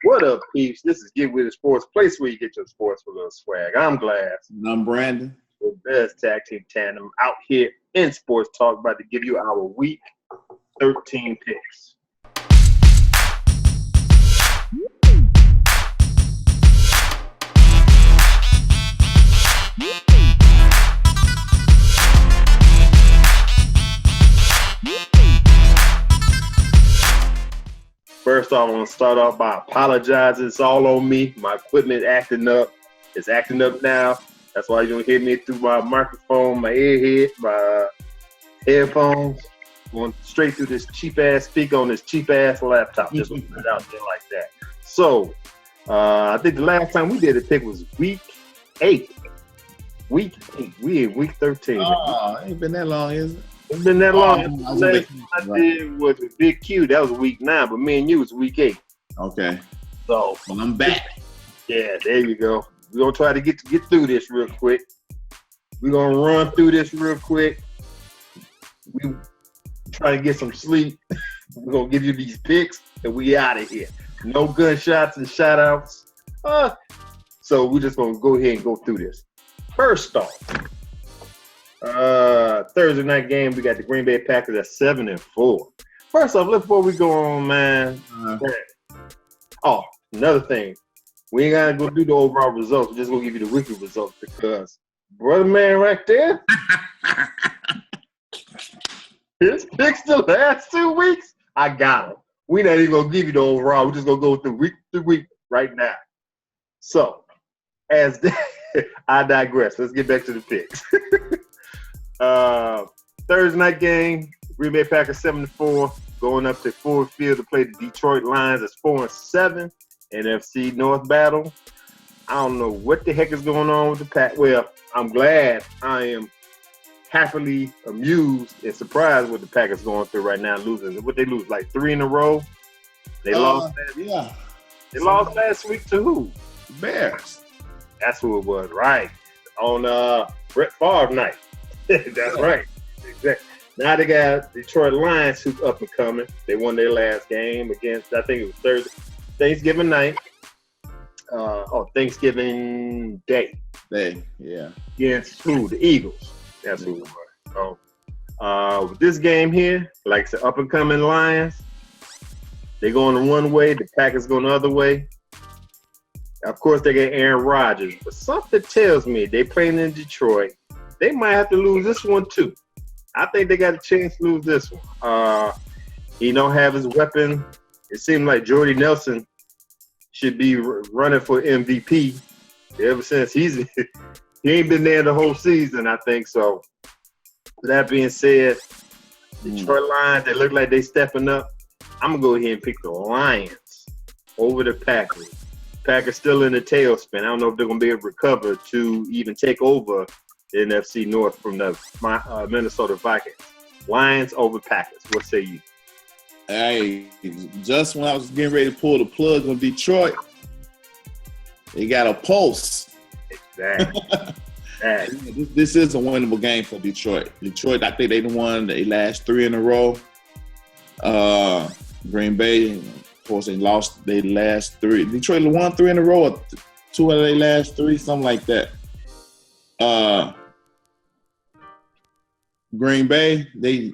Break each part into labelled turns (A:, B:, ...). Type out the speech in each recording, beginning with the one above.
A: What up, peeps? This is GWS Sports, place where you get your sports with a little swag. I'm Glass.
B: And I'm Brandon.
A: The best tag team tandem out here in sports talk, about to give you our week 13 picks. First off, I want to start off by apologizing. It's all on me. My equipment acting up. It's acting up now. That's why you're going to hear me through my microphone, my earhead, my headphones, going straight through this cheap-ass speaker on this cheap-ass laptop. Just put it out there like that. So, I think the last time we did a pick was week 8. Week 8. We in week 13.
B: Oh, it ain't been that long, is it?
A: It's been that long. I did was with Big Q. That was week 9, but me and you was week 8.
B: Okay.
A: So,
B: well, I'm back.
A: Yeah, there you go. We're going to try to get through this real quick. We're going to run through this real quick. We try to get some sleep. We're going to give you these picks, and we out of here. No gunshots and shout-outs. So we're just going to go ahead and go through this. First off, Thursday night game, we got the Green Bay Packers at 7-4. First off, before we go on, man. Oh, another thing. We ain't gotta go do the overall results. We're just gonna give you the weekly results because brother man right there, his picks the last 2 weeks, I got him. We not even gonna give you the overall. We're just gonna go through week to week right now. So, I digress. Let's get back to the picks. Thursday night game, Green Bay Packers 7-4, going up to Ford Field to play the Detroit Lions. It's 4-7. NFC North battle. I don't know what the heck is going on with the Pack. Well, I'm glad. I am happily amused and surprised what the Packers going through right now, losing. What they lose, like 3 in a row? They lost.
B: Yeah.
A: They lost last week to who?
B: Bears.
A: That's who it was, right? On Brett Favre night. That's right. Exactly. Now they got Detroit Lions who's up and coming. They won their last game against, I think it was Thanksgiving night. Thanksgiving Day.
B: Yeah.
A: Against who? The Eagles. That's who it was. So, with this game here, like I said, up and coming Lions, they going one way, the Packers going the other way. Of course, they get Aaron Rodgers, but something tells me they playing in Detroit. They might have to lose this one too. I think they got a chance to lose this one. He don't have his weapon. It seemed like Jordy Nelson should be running for MVP ever since he ain't been there the whole season, I think. So, that being said, Detroit Lions, they look like they stepping up. I'm going to go ahead and pick the Lions over the Packers. Packers still in the tailspin. I don't know if they're going to be able to recover to even take over the NFC North from the Minnesota Vikings. Lions over Packers. What say you?
B: Hey, just when I was getting ready to pull the plug on Detroit, they got a pulse.
A: Exactly.
B: This is a winnable game for Detroit. Detroit, I think they won their last 3 in a row. Green Bay, of course, they lost their last 3. Detroit won 3 in a row, or 2 out of their last 3, something like that. Green Bay, they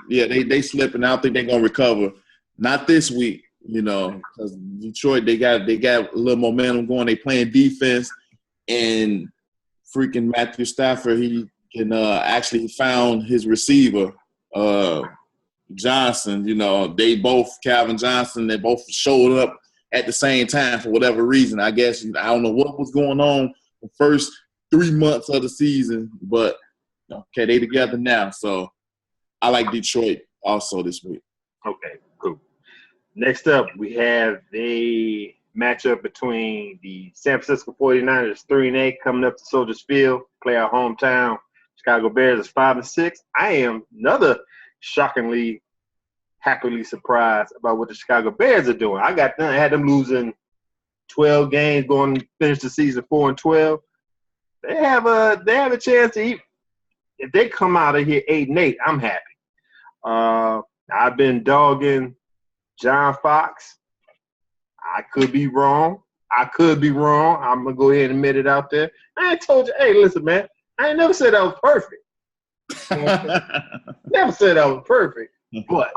B: slipping. I don't think they're gonna recover. Not this week, because Detroit, they got a little momentum going. They playing defense, and freaking Matthew Stafford, he can actually found his receiver, Johnson. Calvin Johnson, they both showed up at the same time for whatever reason. I guess I don't know what was going on the first 3 months of the season, but okay, they together now. So I like Detroit also this week.
A: Okay, cool. Next up, we have the matchup between the San Francisco 49ers, 3-8, coming up to Soldier Field, play our hometown. Chicago Bears is 5-6. I am shockingly, happily surprised about what the Chicago Bears are doing. I had them losing 12 games, going to finish the season 4-12. They have a chance to eat. If they come out of here 8-8, I'm happy. I've been dogging John Fox. I could be wrong. I'm gonna go ahead and admit it out there. I ain't told you, hey, listen, man. I ain't never said I was perfect. Never said I was perfect. But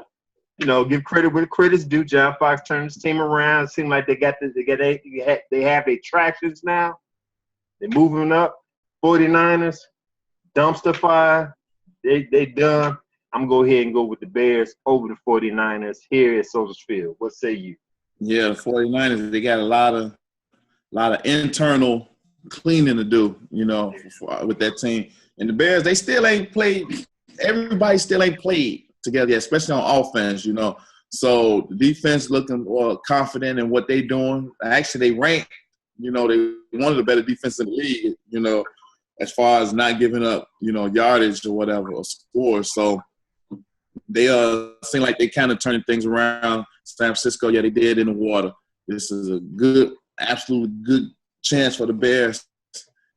A: give credit where the credit's due. John Fox turned his team around. It seemed like they have their tractions now. They're moving up. 49ers, dumpster fire. They done. I'm gonna go ahead and go with the Bears over the 49ers here at Soldier Field. What say you?
B: Yeah, the 49ers, they got a lot of internal cleaning to do, with that team. And the Bears, they still ain't played. Everybody still ain't played together yet, especially on offense, So the defense looking confident in what they're doing. Actually, they rank, they one of the better defenses in the league, as far as not giving up, yardage or whatever, or scores. So they seem like they kind of turning things around. San Francisco, yeah, they did in the water. This is a absolutely good chance for the Bears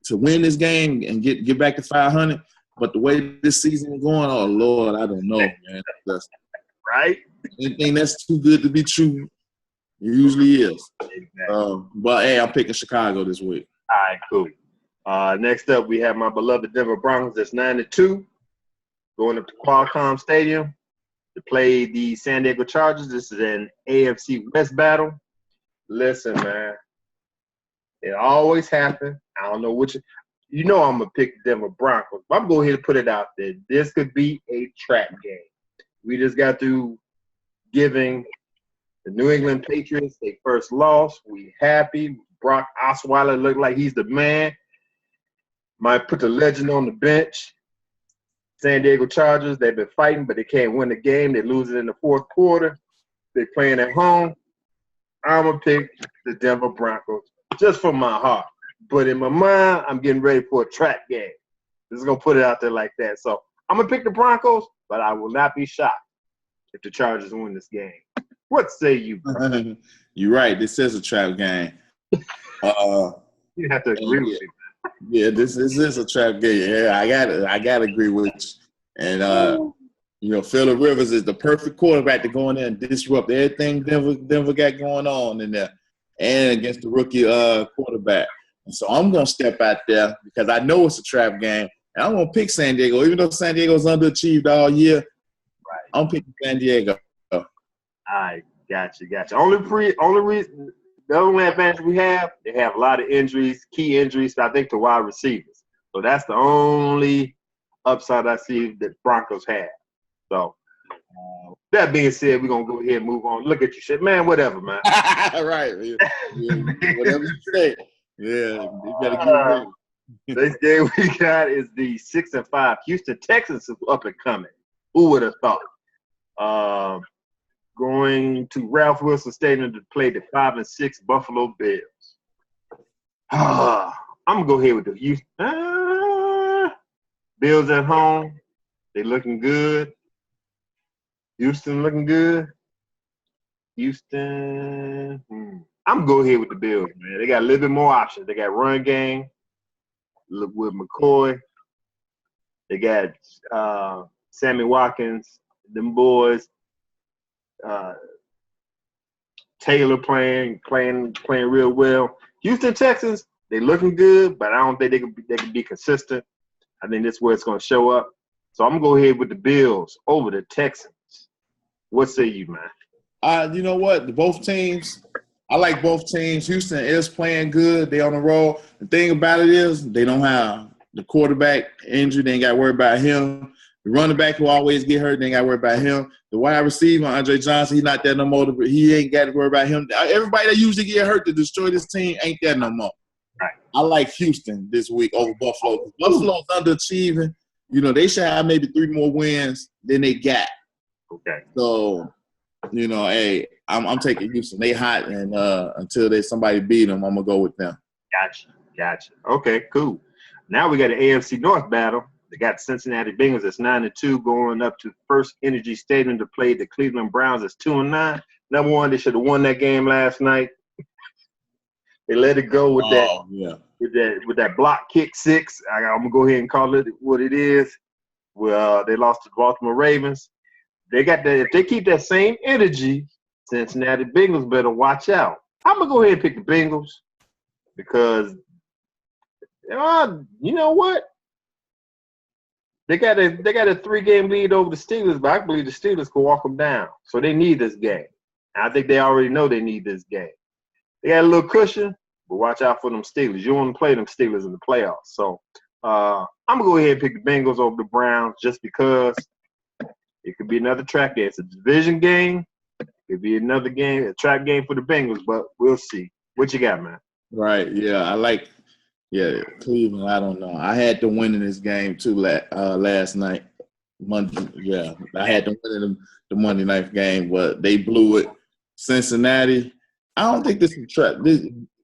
B: to win this game and get back to 500. But the way this season is going, oh, Lord, I don't know, man.
A: Right?
B: Anything that's too good to be true, it usually is.
A: Exactly.
B: But, hey, I'm picking Chicago this week.
A: All right, cool. Next up, we have my beloved Denver Broncos. That's 9-2, going up to Qualcomm Stadium to play the San Diego Chargers. This is an AFC West battle. Listen, man, it always happens. I don't know which. I'm going to pick the Denver Broncos. I'm going to go ahead and put it out there. This could be a trap game. We just got through giving the New England Patriots their first loss. We happy. Brock Osweiler looked like he's the man. Might put the legend on the bench. San Diego Chargers, they've been fighting, but they can't win the game. They lose it in the fourth quarter. They're playing at home. I'm going to pick the Denver Broncos just from my heart. But in my mind, I'm getting ready for a trap game. This is going to put it out there like that. So I'm going to pick the Broncos, but I will not be shocked if the Chargers win this game. What say you, bro?
B: You're right. This is a trap game.
A: You have to agree with me.
B: Yeah, this is a trap game. Yeah, I gotta agree with you. And Phillip Rivers is the perfect quarterback to go in there and disrupt everything Denver got going on in there, and against the rookie quarterback. And so I'm gonna step out there because I know it's a trap game, and I'm gonna pick San Diego, even though San Diego's underachieved all year.
A: Right.
B: I'm picking San Diego.
A: I gotcha. The only advantage we have, they have a lot of injuries, key injuries, I think, to wide receivers. So that's the only upside I see that Broncos have. So that being said, we're going to go ahead and move on. Look at you, shit. Man, whatever, man.
B: Right. Yeah. Whatever you say. Yeah, you got to get ready.
A: This game we got is the 6-5 Houston Texans up and coming. Who would have thought? Going to Ralph Wilson Stadium to play the 5-6 Buffalo Bills. I'm gonna go ahead with the Houston Bills at home. They looking good. Houston looking good. Houston. I'm gonna go ahead with the Bills, man. They got a little bit more options. They got run game with McCoy. They got Sammy Watkins. Them boys. Taylor playing real well. Houston Texans, they looking good, but I don't think they can be consistent. I think that's where it's going to show up. So I'm going to go ahead with the Bills over the Texans. What say you, man?
B: You know what? Both teams, I like both teams. Houston is playing good. They on the roll. The thing about it is they don't have the quarterback injury. They ain't got to worry about him. The running back who always get hurt, they ain't got to worry about him. The wide receiver, Andre Johnson, he's not there no more. He ain't got to worry about him. Everybody that usually get hurt to destroy this team ain't there no more.
A: Right.
B: I like Houston this week over Buffalo. Buffalo's underachieving. They should have maybe 3 more wins than they got.
A: Okay.
B: So, hey, I'm taking Houston. They hot, and until somebody beat them, I'm going to go with them.
A: Gotcha. Okay, cool. Now we got an AFC North battle. They got Cincinnati Bengals that's 9-2 going up to First Energy Stadium to play the Cleveland Browns that's 2-9. Number one, they should have won that game last night. They let it go with with that block kick 6. I'm gonna go ahead and call it what it is. Well, they lost to the Baltimore Ravens. They got if they keep that same energy, Cincinnati Bengals better watch out. I'm gonna go ahead and pick the Bengals because you know what? They got a 3-game lead over the Steelers, but I believe the Steelers can walk them down. So they need this game. And I think they already know they need this game. They got a little cushion, but watch out for them Steelers. You don't want to play them Steelers in the playoffs. So I'm gonna go ahead and pick the Bengals over the Browns just because it could be another trap game. It's a division game. It could be another game, a trap game for the Bengals, but we'll see. What you got, man?
B: Right. Yeah, Cleveland. I don't know. I had to win in this game too last night. Monday. Yeah, I had to win in the Monday night game, but they blew it. Cincinnati. I don't think this is a trap.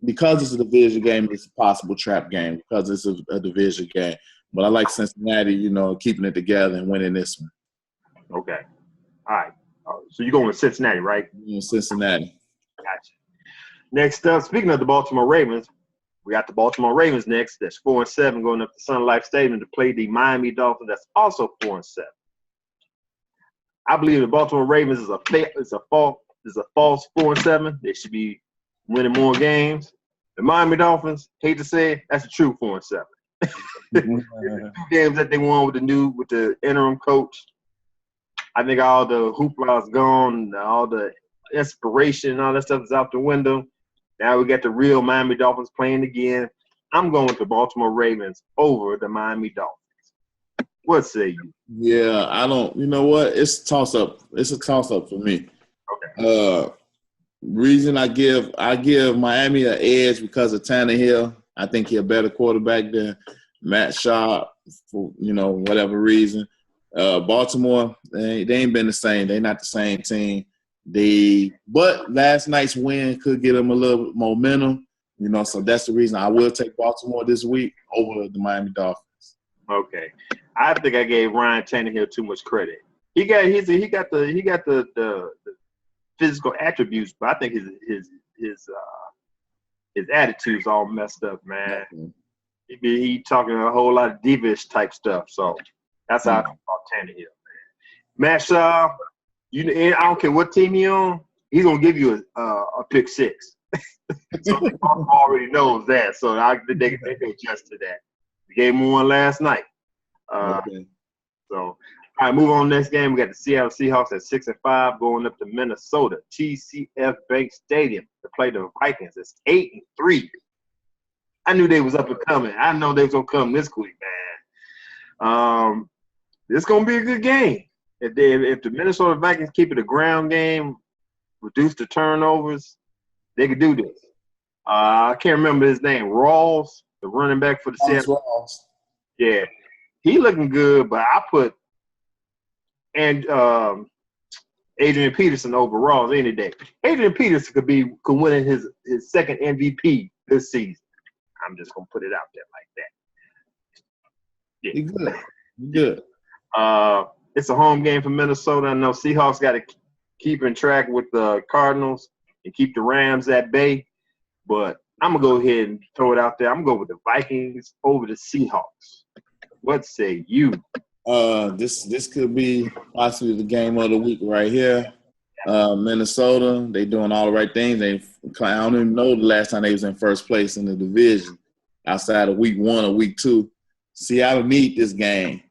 B: Because it's a division game, it's a possible trap game because it's a division game. But I like Cincinnati, keeping it together and winning this one.
A: Okay. All right. So you're going with Cincinnati, right?
B: Cincinnati.
A: Gotcha. Next up, speaking of the Baltimore Ravens, we got the Baltimore Ravens next. That's 4-7 going up to Sun Life Stadium to play the Miami Dolphins. That's also 4-7. I believe the Baltimore Ravens is a false 4-7. They should be winning more games. The Miami Dolphins, hate to say it, that's a true 4-7. The 2 games that they won with the interim coach. I think all the hoopla is gone, all the inspiration and all that stuff is out the window. Now we got the real Miami Dolphins playing again. I'm going with the Baltimore Ravens over the Miami Dolphins. What say you?
B: Yeah, I don't. You know what? It's a toss-up. It's a toss-up for me.
A: Okay.
B: Reason I give Miami an edge because of Tannehill. I think he's a better quarterback than Matt Schaub for whatever reason. Baltimore, they ain't been the same. They're not the same team. But last night's win could get them a little momentum, so that's the reason I will take Baltimore this week over the Miami Dolphins.
A: Okay. I think I gave Ryan Tannehill too much credit. He got the physical attributes, but I think his attitude's all messed up, man. He talking a whole lot of divish type stuff. So that's how I feel about Tannehill, man. Matt Schaub, I don't care what team he on, he's gonna give you a pick six. So already knows that. So they can adjust to that. We gave him one last night.
B: Okay.
A: So, all right, move on. Next game, we got the Seattle Seahawks at 6-5 going up to Minnesota, TCF Bank Stadium to play the Vikings. It's 8-3. I knew they was up and coming. I know they was gonna come this quick, man. It's gonna be a good game. If the Minnesota Vikings keep it a ground game, reduce the turnovers, they could do this. I can't remember his name. Rawls, the running back for the Seattle.
B: Rawls.
A: Yeah. He looking good, but I put Adrian Peterson over Rawls any day. Adrian Peterson could win his second MVP this season. I'm just gonna put it out there like that. Yeah.
B: He good.
A: It's a home game for Minnesota. I know Seahawks got to keep in track with the Cardinals and keep the Rams at bay, but I'm gonna go ahead and throw it out there. I'm gonna go with the Vikings over the Seahawks. What say you?
B: This could be possibly the game of the week right here. Minnesota, they doing all the right things. I don't even know the last time they was in first place in the division outside of week 1 or week 2. Seattle need this game.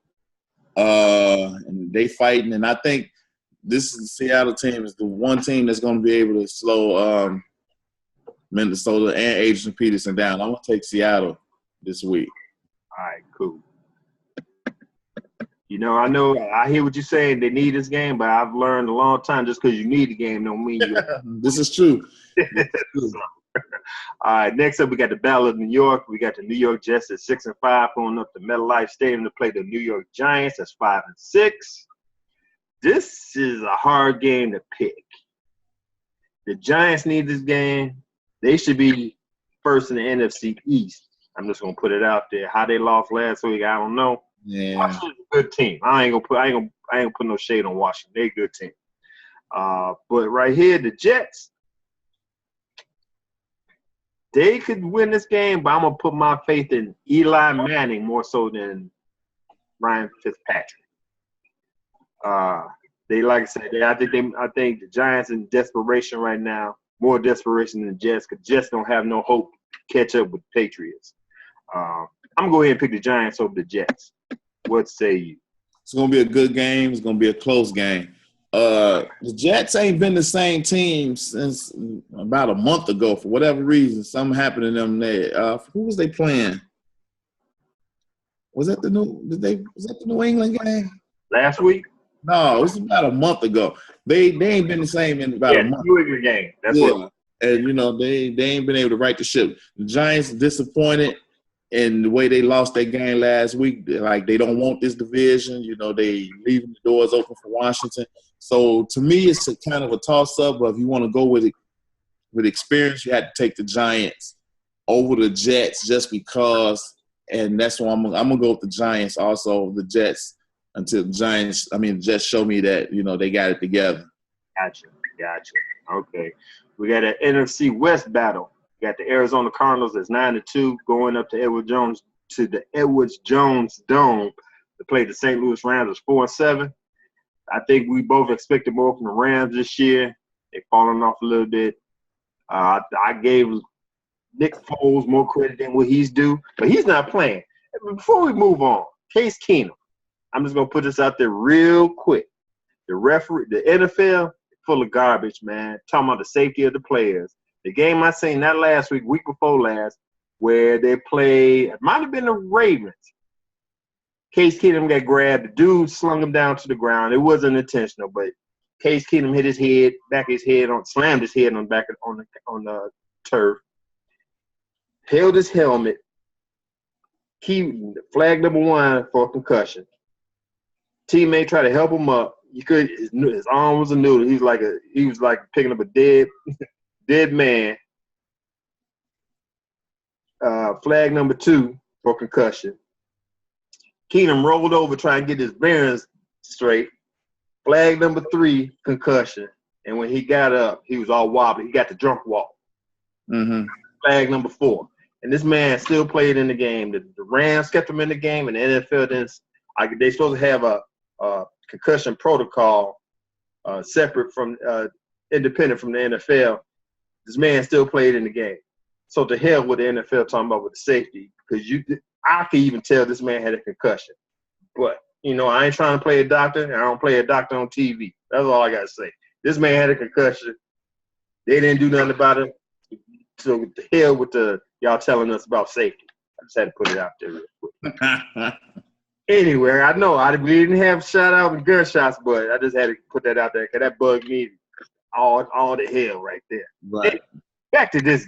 B: And they fighting, and I think this is the Seattle team is the one team that's going to be able to slow Minnesota and Adrian Peterson down. I'm going to take Seattle this week.
A: All right, cool. I hear what you're saying. They need this game, but I've learned a long time just because you need the game don't mean you.
B: This is true.
A: All right, next up we got the Battle of New York. We got the New York Jets at 6-5 going up to MetLife Stadium to play the New York Giants. That's 5-6. This is a hard game to pick. The Giants need this game. They should be first in the NFC East. I'm just gonna put it out there. How they lost last week, I don't know.
B: Yeah,
A: Washington's a good team. I ain't gonna put no shade on Washington. They're a good team. But right here, the Jets, they could win this game, but I'm gonna put my faith in Eli Manning more so than Ryan Fitzpatrick. They like I said, I think the Giants in desperation right now. more desperation than the Jets, because Jets don't have no hope to catch up with the Patriots. I'm going to go ahead and pick the Giants over the Jets. What say you?
B: It's going to be a good game. It's going to be a close game. The Jets ain't been the same team since about a month ago. For whatever reason, something happened to them there. Who was they playing? Was that the New England game?
A: Last week?
B: No, it was about a month ago. They ain't been the same in about a month.
A: New England game. That's what.
B: And they ain't been able to right the ship. The Giants disappointed in the way they lost their game last week. Like, they don't want this division. They leaving the doors open for Washington. So to me, it's a kind of a toss up. But if you want to go with experience, you had to take the Giants over the Jets just because. And that's why I'm gonna go with the Giants also, the Jets, until the Jets show me that, they got it together. Gotcha.
A: Okay. We got an NFC West battle. We got the Arizona Cardinals that's 9-2 going up to the Edwards Jones Dome to play the St. Louis Rams 4-7. I think we both expected more from the Rams this year. They've fallen off a little bit. I gave Nick Foles more credit than what he's due, but he's not playing. Before we move on, Case Keenum, I'm just going to put this out there real quick. The NFL, full of garbage, man, talking about the safety of the players. The game I seen, not last week before last, where they played, it might have been the Ravens. Case Keenum got grabbed. The dude slung him down to the ground. It wasn't intentional, but Case Keenum hit his head, slammed his head on the turf. Held his helmet. Flag number 1 for a concussion. Teammate tried to help him up. His arm was a noodle. He was like picking up a dead man. Flag number 2 for concussion. Keenum rolled over trying to get his bearings straight. Flag number 3, concussion. And when he got up, he was all wobbly. He got the drunk walk.
B: Mm-hmm.
A: Flag number 4. And this man still played in the game. The Rams kept him in the game, and the NFL didn't. They're supposed to have a concussion protocol separate from independent from the NFL. This man still played in the game. So to hell with the NFL talking about with the safety, because I could even tell this man had a concussion. But, I ain't trying to play a doctor, and I don't play a doctor on TV. That's all I got to say. This man had a concussion. They didn't do nothing about it. So to hell with y'all telling us about safety. I just had to put it out there real quick. Anyway, I know we didn't have shout-out and gunshots, but I just had to put that out there because that bugged me all the hell right there.
B: Right.
A: Hey, back to this.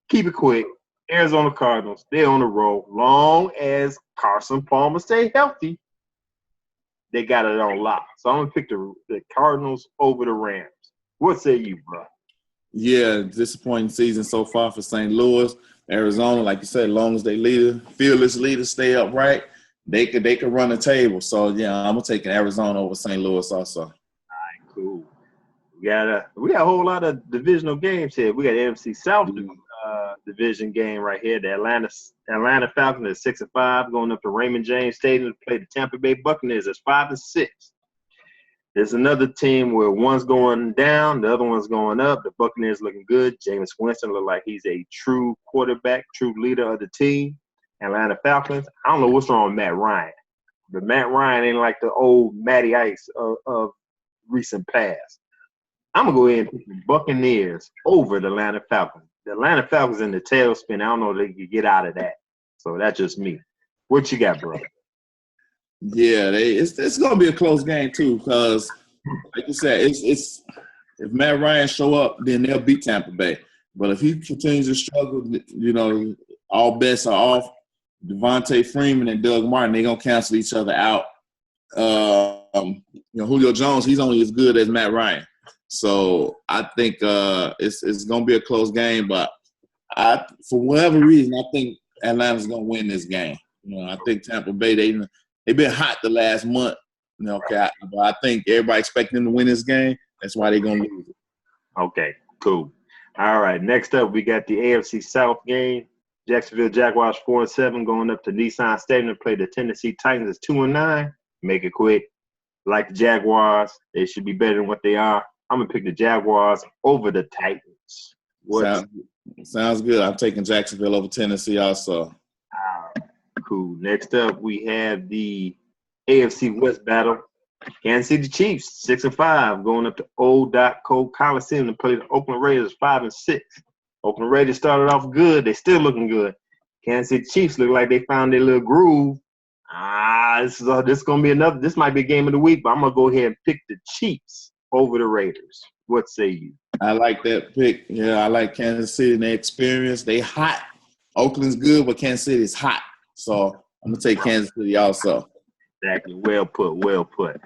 A: Keep it quick. Arizona Cardinals, they're on the roll. Long as Carson Palmer stay healthy, they got it on lock. So I'm going to pick the Cardinals over the Rams. What say you, bro?
B: Yeah, disappointing season so far for St. Louis. Arizona, like you said, as long as they fearless leaders stay upright, they could run the table. So, yeah, I'm going to take Arizona over St. Louis also.
A: All right, cool. We got a whole lot of divisional games here. We got the NFC South division game right here. The Atlanta Falcons at 6-5, going up to Raymond James Stadium to play the Tampa Bay Buccaneers at 5-6. There's another team where one's going down, the other one's going up. The Buccaneers looking good. Jameis Winston look like he's a true quarterback, true leader of the team. Atlanta Falcons, I don't know what's wrong with Matt Ryan. But Matt Ryan ain't like the old Matty Ice of recent past. I'm going to go ahead and pick the Buccaneers over the Atlanta Falcons. The Atlanta Falcons in the tailspin, I don't know if they can get out of that. So that's just me. What you got, bro?
B: Yeah, it's going to be a close game too, because like you said, it's if Matt Ryan show up, then they'll beat Tampa Bay. But if he continues to struggle, all bets are off. Devontae Freeman and Doug Martin, they're going to cancel each other out. Julio Jones, he's only as good as Matt Ryan. So I think it's going to be a close game. But for whatever reason, I think Atlanta's going to win this game. I think Tampa Bay, they've been hot the last month. But I think everybody expecting them to win this game. That's why they're going to lose it.
A: Okay, cool. All right, next up we got the AFC South game. Jacksonville Jaguars 4-7 going up to Nissan Stadium to play the Tennessee Titans at 2-9. Make it quick. Like the Jaguars, they should be better than what they are. I'm gonna pick the Jaguars over the Titans.
B: Sounds good. I'm taking Jacksonville over Tennessee also.
A: Cool. Next up, we have the AFC West battle. Kansas City Chiefs, 6-5, going up to Old Cole Coliseum to play the Oakland Raiders, 5-6. Oakland Raiders started off good. They still looking good. Kansas City Chiefs look like they found their little groove. This gonna be another. This might be a game of the week, but I'm gonna go ahead and pick the Chiefs over the Raiders. What say you?
B: I like that pick. Yeah, I like Kansas City and their experience. They hot. Oakland's good, but Kansas City is hot. So I'm gonna take Kansas City also.
A: Exactly. Well put. Well put.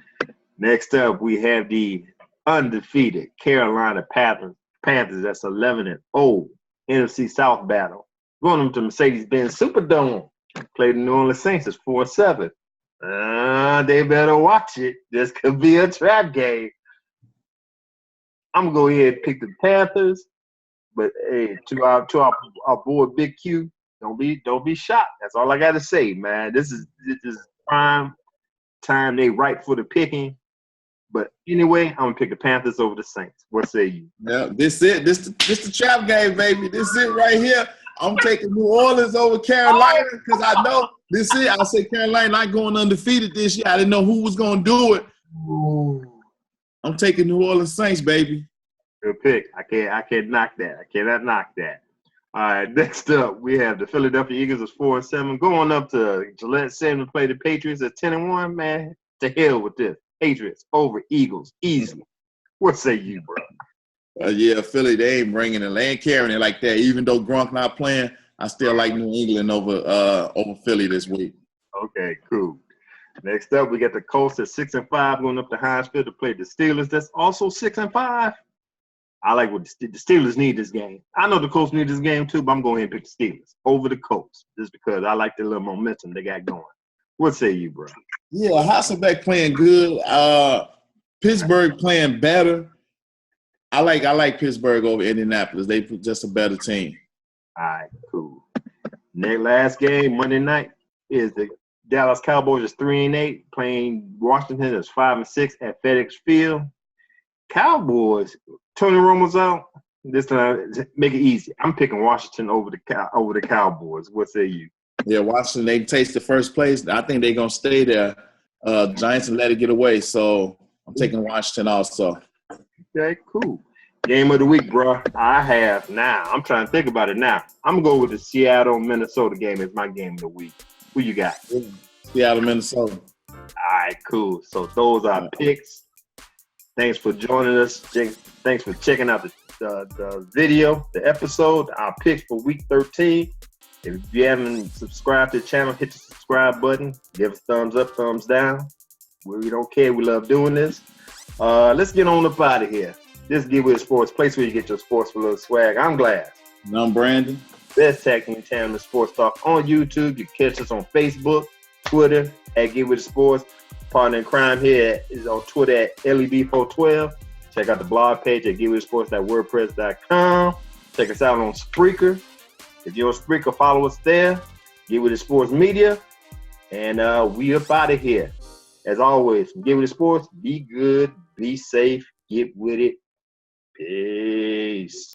A: Next up, we have the undefeated Carolina Panthers. That's 11-0. NFC South battle. Going up to Mercedes-Benz Superdome. Played the New Orleans Saints. It's 4-7. They better watch it. This could be a trap game. I'm gonna go ahead and pick the Panthers, but hey, to our boy Big Q, don't be shocked. That's all I gotta say, man. This is prime time. They ripe for the picking. But anyway, I'm gonna pick the Panthers over the Saints. What say you?
B: Yeah, this it. This the trap game, baby. This it right here. I'm taking New Orleans over Carolina because I know this it. I said Carolina not going undefeated this year. I didn't know who was gonna do it.
A: Ooh.
B: I'm taking New Orleans Saints, baby.
A: Good pick. I can't knock that. I cannot knock that. All right, next up, we have the Philadelphia Eagles is 4-7. Going up to Gillette Stadium to play the Patriots at 10-1. Man, to hell with this. Patriots over Eagles easily. What say you, bro?
B: Yeah, Philly, they ain't bringing it. They ain't carrying it like that. Even though Gronk not playing, I still like New England over Philly this week.
A: Okay, cool. Next up, we got the Colts at 6-5 going up to Heinz Field to play the Steelers. That's also 6-5. I like what the Steelers need this game. I know the Colts need this game too, but I'm going ahead and pick the Steelers over the Colts just because I like the little momentum they got going. What say you, bro?
B: Yeah, Hasselbeck playing good. Pittsburgh playing better. I like Pittsburgh over Indianapolis. They just a better team.
A: All right, cool. Next last game Monday night is the Dallas Cowboys is 3-8 playing Washington is 5-6 at FedEx Field. Cowboys, Tony Romo's out. This time, make it easy. I'm picking Washington over the Cowboys. What say you?
B: Yeah, Washington, they tasted first place. I think they're going to stay there. Giants and let it get away. So I'm taking Washington also.
A: Okay, cool. Game of the week, bro. I'm trying to think about it now. I'm going to go with the Seattle-Minnesota game as my game of the week. Who you got?
B: Seattle, Minnesota.
A: All right, cool. So those are picks. Thanks for joining us. Thanks for checking out the video, the episode, our picks for week 13. If you haven't subscribed to the channel, hit the subscribe button. Give us thumbs up, thumbs down. We don't care. We love doing this. Let's get on up out of here. This GWS Sports, place where you get your sports with a little swag. I'm Glass.
B: And I'm Brandon.
A: Best tag team channel of Sports Talk on YouTube. You can catch us on Facebook, Twitter at GWS Sports. Partner in crime here is on Twitter at LEB412. Check out the blog page at GWSsports.wordpress.com. Check us out on Spreaker. If you're on Spreaker, follow us there. GWS Sports Media. And we up out of here. As always, from GWS Sports, be good, be safe, get with it. Peace.